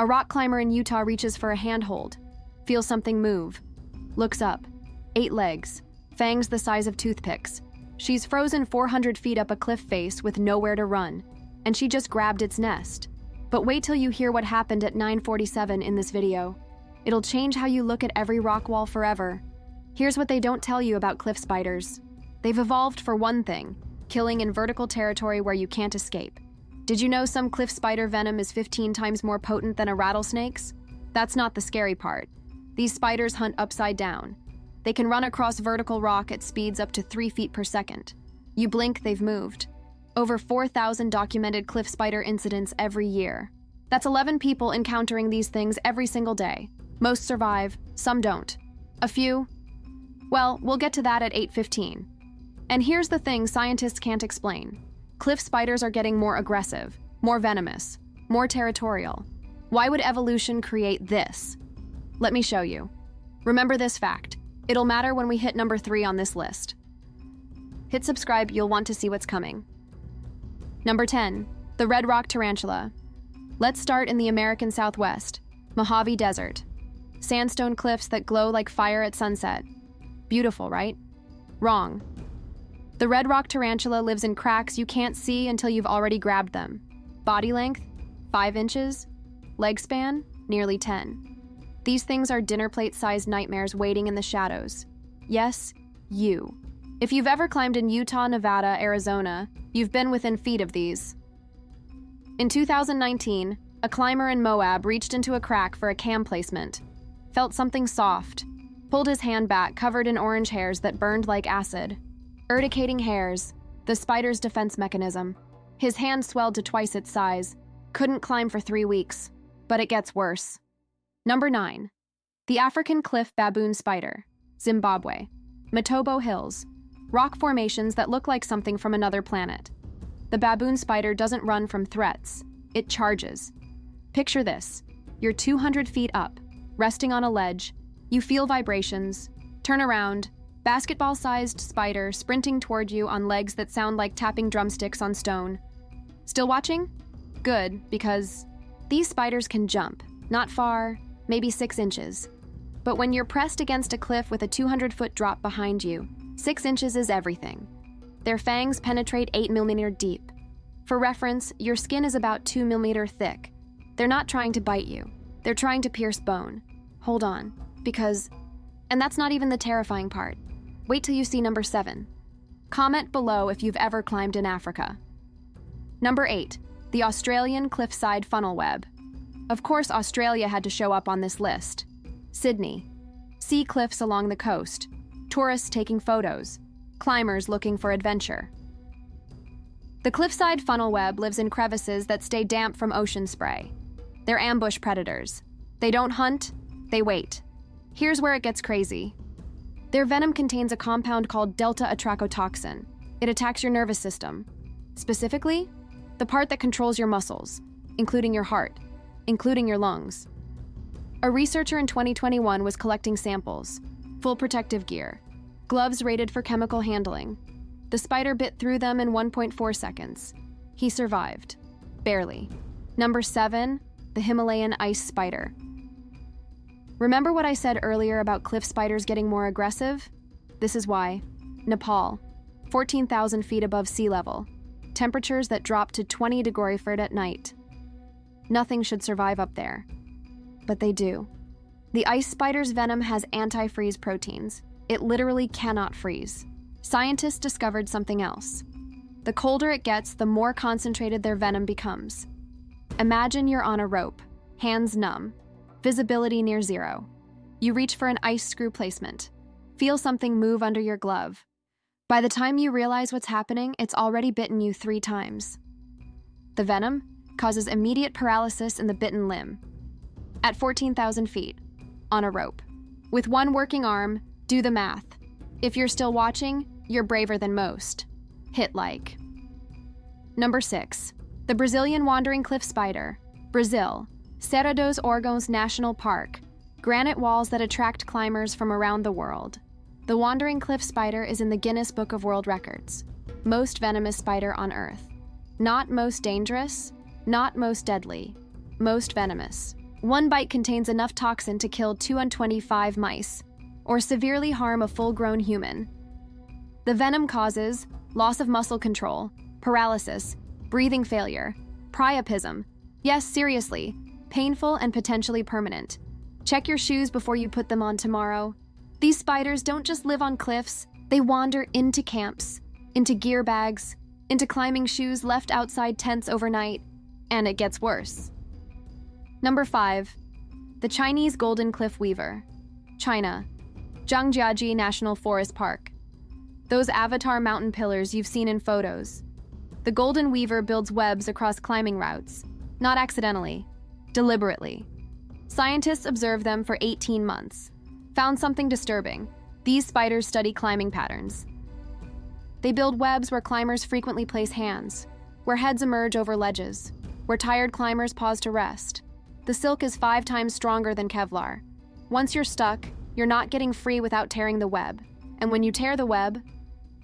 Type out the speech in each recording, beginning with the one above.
A rock climber in Utah reaches for a handhold, feels something move, looks up. 8 legs, fangs the size of toothpicks. She's frozen 400 feet up a cliff face with nowhere to run, and she just grabbed its nest. But wait till you hear what happened at 9:47 in this video. It'll change how you look at every rock wall forever. Here's what they don't tell you about cliff spiders. They've evolved for one thing, killing in vertical territory where you can't escape. Did you know some cliff spider venom is 15 times more potent than a rattlesnake's? That's not the scary part. These spiders hunt upside down. They can run across vertical rock at speeds up to 3 feet per second. You blink, they've moved. Over 4,000 documented cliff spider incidents every year. That's 11 people encountering these things every single day. Most survive, some don't. A few? Well, we'll get to that at 8:15. And here's the thing scientists can't explain. Cliff spiders are getting more aggressive, more venomous, more territorial. Why would evolution create this? Let me show you. Remember this fact. It'll matter when we hit number 3 on this list. Hit subscribe, you'll want to see what's coming. Number 10, the red rock tarantula. Let's start in the American Southwest, Mojave Desert. Sandstone cliffs that glow like fire at sunset. Beautiful, right? Wrong. The red rock tarantula lives in cracks you can't see until you've already grabbed them. Body length, 5 inches. Leg span, nearly 10. These things are dinner plate-sized nightmares waiting in the shadows. Yes, you. If you've ever climbed in Utah, Nevada, Arizona, you've been within feet of these. In 2019, a climber in Moab reached into a crack for a cam placement. Felt something soft. Pulled his hand back, covered in orange hairs that burned like acid. Urticating hairs, the spider's defense mechanism. His hand swelled to twice its size. Couldn't climb for 3 weeks. But it gets worse. Number 9. The African cliff baboon spider, Zimbabwe. Matobo Hills. Rock formations that look like something from another planet. The baboon spider doesn't run from threats. It charges. Picture this. You're 200 feet up, resting on a ledge. You feel vibrations. Turn around. Basketball-sized spider sprinting toward you on legs that sound like tapping drumsticks on stone. Still watching? Good, because these spiders can jump. Not far, maybe 6 inches. But when you're pressed against a cliff with a 200-foot drop behind you, 6 inches is everything. Their fangs penetrate 8 millimeter deep. For reference, your skin is about 2 millimeter thick. They're not trying to bite you. They're trying to pierce bone. Hold on, because... And that's not even the terrifying part. Wait till you see number 7. Comment below if you've ever climbed in Africa. Number 8. The Australian Cliffside Funnelweb. Of course, Australia had to show up on this list. Sydney. Sea cliffs along the coast. Tourists taking photos. Climbers looking for adventure. The Cliffside Funnelweb lives in crevices that stay damp from ocean spray. They're ambush predators. They don't hunt, they wait. Here's where it gets crazy. Their venom contains a compound called delta-atracotoxin. It attacks your nervous system. Specifically, the part that controls your muscles, including your heart, including your lungs. A researcher in 2021 was collecting samples, full protective gear, gloves rated for chemical handling. The spider bit through them in 1.4 seconds. He survived. Barely. Number 7, the Himalayan ice spider. Remember what I said earlier about cliff spiders getting more aggressive? This is why. Nepal, 14,000 feet above sea level. Temperatures that drop to 20 degrees Fahrenheit at night. Nothing should survive up there. But they do. The ice spider's venom has antifreeze proteins. It literally cannot freeze. Scientists discovered something else. The colder it gets, the more concentrated their venom becomes. Imagine you're on a rope, hands numb, visibility near 0. You reach for an ice screw placement. Feel something move under your glove. By the time you realize what's happening, it's already bitten you 3 times. The venom causes immediate paralysis in the bitten limb. At 14,000 feet, on a rope. With one working arm, do the math. If you're still watching, you're braver than most. Hit like. Number 6. The Brazilian wandering cliff spider. Brazil. Serra dos Órgãos National Park. Granite walls that attract climbers from around the world. The wandering cliff spider is in the Guinness Book of World Records. Most venomous spider on Earth. Not most dangerous, not most deadly, most venomous. One bite contains enough toxin to kill 225 mice, or severely harm a full-grown human. The venom causes loss of muscle control, paralysis, breathing failure, priapism. Yes, seriously, painful and potentially permanent. Check your shoes before you put them on tomorrow. These spiders don't just live on cliffs, they wander into camps, into gear bags, into climbing shoes left outside tents overnight, and it gets worse. Number 5. The Chinese golden cliff weaver. China. Zhangjiajie National Forest Park. Those avatar mountain pillars you've seen in photos. The golden weaver builds webs across climbing routes, not accidentally, deliberately. Scientists observed them for 18 months. Found something disturbing. These spiders study climbing patterns. They build webs where climbers frequently place hands, where heads emerge over ledges, where tired climbers pause to rest. The silk is 5 times stronger than Kevlar. Once you're stuck, you're not getting free without tearing the web. And when you tear the web,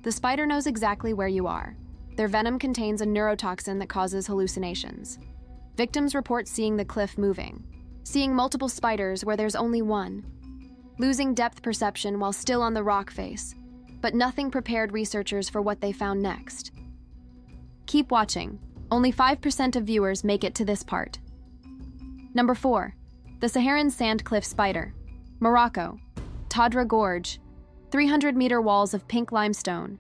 the spider knows exactly where you are. Their venom contains a neurotoxin that causes hallucinations. Victims report seeing the cliff moving, seeing multiple spiders where there's only one, losing depth perception while still on the rock face, but nothing prepared researchers for what they found next. Keep watching. Only 5% of viewers make it to this part. Number 4. The Saharan sand cliff spider. Morocco. Tadra Gorge. 300-meter walls of pink limestone.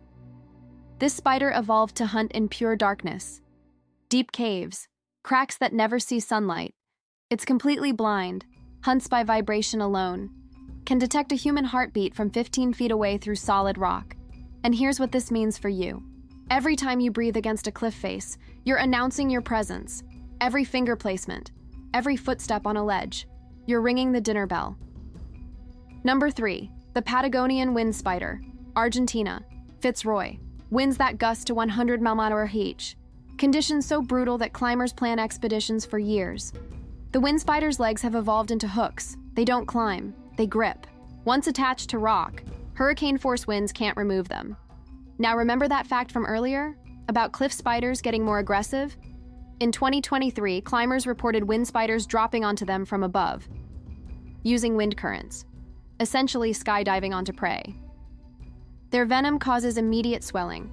This spider evolved to hunt in pure darkness. Deep caves, cracks that never see sunlight. It's completely blind, hunts by vibration alone, can detect a human heartbeat from 15 feet away through solid rock. And here's what this means for you. Every time you breathe against a cliff face, you're announcing your presence. Every finger placement, every footstep on a ledge, you're ringing the dinner bell. Number 3. The Patagonian wind spider. Argentina. Fitzroy. Winds that gust to 100 mph. Conditions so brutal that climbers plan expeditions for years. The wind spider's legs have evolved into hooks. They don't climb, they grip. Once attached to rock, hurricane-force winds can't remove them. Now remember that fact from earlier? About cliff spiders getting more aggressive? In 2023, climbers reported wind spiders dropping onto them from above, using wind currents, essentially skydiving onto prey. Their venom causes immediate swelling.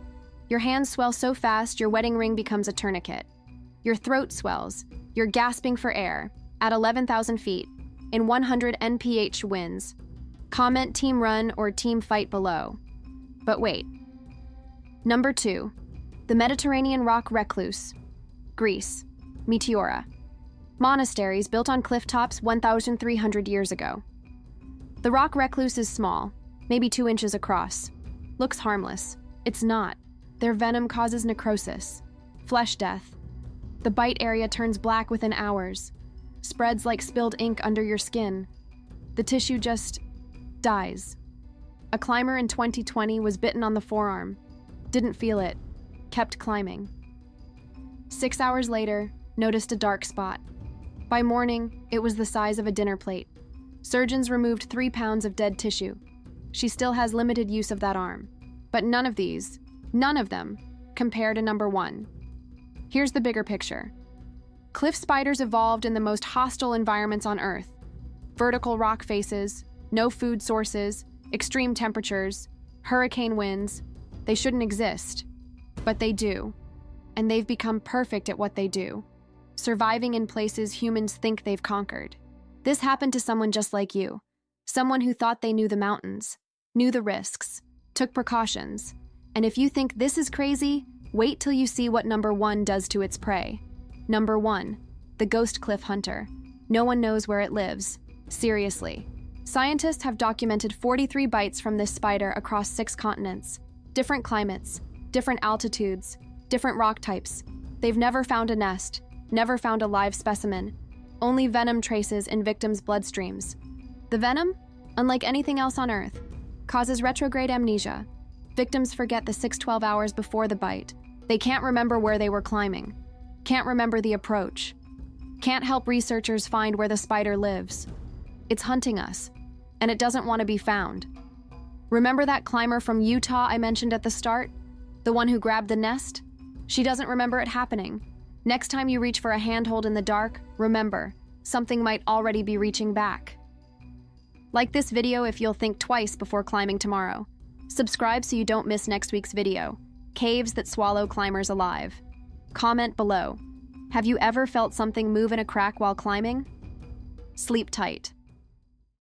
Your hands swell so fast your wedding ring becomes a tourniquet. Your throat swells. You're gasping for air at 11,000 feet in 100 mph winds. Comment team run or team fight below. But wait. Number 2. The Mediterranean rock recluse. Greece. Meteora. Monasteries built on cliff tops 1,300 years ago. The rock recluse is small, maybe 2 inches across. Looks harmless. It's not. Their venom causes necrosis, flesh death. The bite area turns black within hours, spreads like spilled ink under your skin. The tissue just dies. A climber in 2020 was bitten on the forearm, didn't feel it, kept climbing. 6 hours later, noticed a dark spot. By morning, it was the size of a dinner plate. Surgeons removed 3 pounds of dead tissue. She still has limited use of that arm. But none of them, compare to number 1. Here's the bigger picture. Cliff spiders evolved in the most hostile environments on Earth. Vertical rock faces, no food sources, extreme temperatures, hurricane winds. They shouldn't exist, but they do. And they've become perfect at what they do, surviving in places humans think they've conquered. This happened to someone just like you, someone who thought they knew the mountains, knew the risks, took precautions. And if you think this is crazy, wait till you see what number 1 does to its prey. Number 1, the ghost cliff hunter. No one knows where it lives. Seriously. Scientists have documented 43 bites from this spider across 6 continents. Different climates, different altitudes, different rock types. They've never found a nest, never found a live specimen, only venom traces in victims' bloodstreams. The venom, unlike anything else on Earth, causes retrograde amnesia. Victims forget the 6-12 hours before the bite. They can't remember where they were climbing, can't remember the approach, can't help researchers find where the spider lives. It's hunting us, and it doesn't want to be found. Remember that climber from Utah I mentioned at the start? The one who grabbed the nest? She doesn't remember it happening. Next time you reach for a handhold in the dark, remember, something might already be reaching back. Like this video if you'll think twice before climbing tomorrow. Subscribe so you don't miss next week's video, Caves that Swallow Climbers Alive. Comment below. Have you ever felt something move in a crack while climbing? Sleep tight.